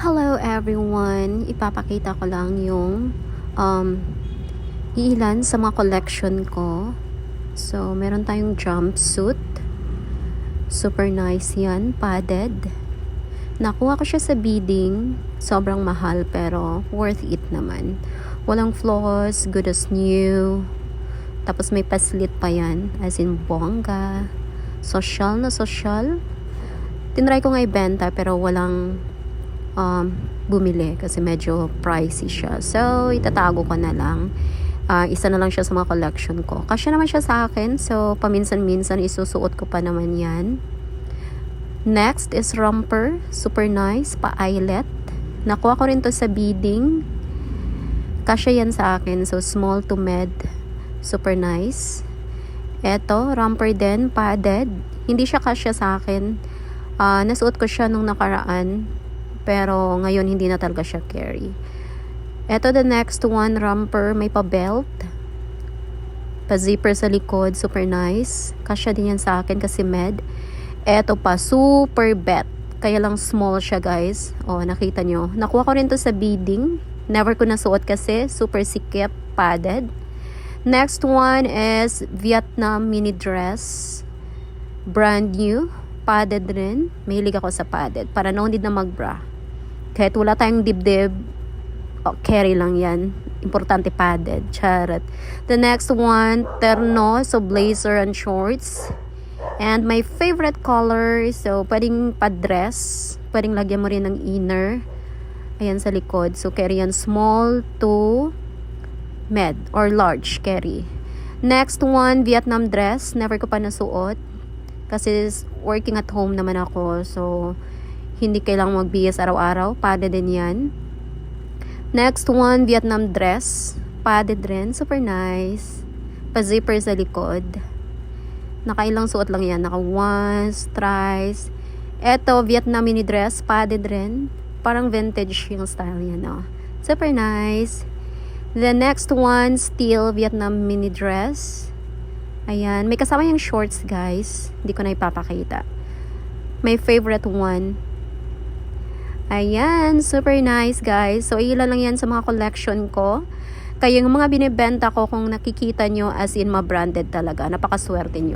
Hello everyone! Ipapakita ko lang yung ilan sa mga collection ko. So, meron tayong jumpsuit. Super nice yan, padded. Nakuha ko siya sa bidding. Sobrang mahal pero worth it naman. Walang flaws, good as new. Tapos may paslit pa yan, as in bongga. Social na social. Tinry ko nga ibenta pero walang bumili kasi medyo pricey siya. So, itatago ko na lang. Isa na lang siya sa mga collection ko. Kasya naman siya sa akin. So, paminsan-minsan isusuot ko pa naman yan. Next is romper. Super nice. Pa-eyelet. Nakuha ko rin to sa bidding. Kasya yan sa akin. So, small to med. Super nice. Eto, romper din. Padded. Hindi siya kasya sa akin. Nasuot ko siya nung nakaraan. Pero ngayon hindi na talaga siya carry. Ito the next one, romper, may pa-belt. Pa-zipper sa likod, super nice. Kasya din yan sa akin kasi med. Ito pa, super bet. Kaya lang small siya guys. O, nakita nyo. Nakuha ko rin to sa bidding. Never ko nasuot kasi, super sikip, padded. Next one is Vietnam mini dress. Brand new. Padded rin. Mahilig ako sa padded. Para no need na mag-bra. Kahit wala tayong dibdib, carry lang yan. Importante padded. Charot. The next one, terno. So, blazer and shorts. And my favorite color, so, pwedeng pa-dress. Pwedeng lagyan mo rin ng inner. Ayan sa likod. So, carry yan small to med or large carry. Next one, Vietnam dress. Never ko pa nasuot. Kasi working at home naman ako. So, hindi kailangang magbihis araw-araw. Padded din yan. Next one, Vietnam dress. Padded rin. Super nice. Pa-zipper sa likod. Nakailang suot lang yan. Naka once, thrice. Eto, Vietnam mini dress. Padded rin. Parang vintage yung style yan. No? Super nice. The next one, still Vietnam mini dress. Ayan. May kasama yung shorts, guys. Hindi ko na ipapakita. My favorite one. Ayan. Super nice, guys. So, ilan lang yan sa mga collection ko. Kaya yung mga binibenta ko, kung nakikita nyo, as in, ma-branded talaga. Napakaswerte nyo.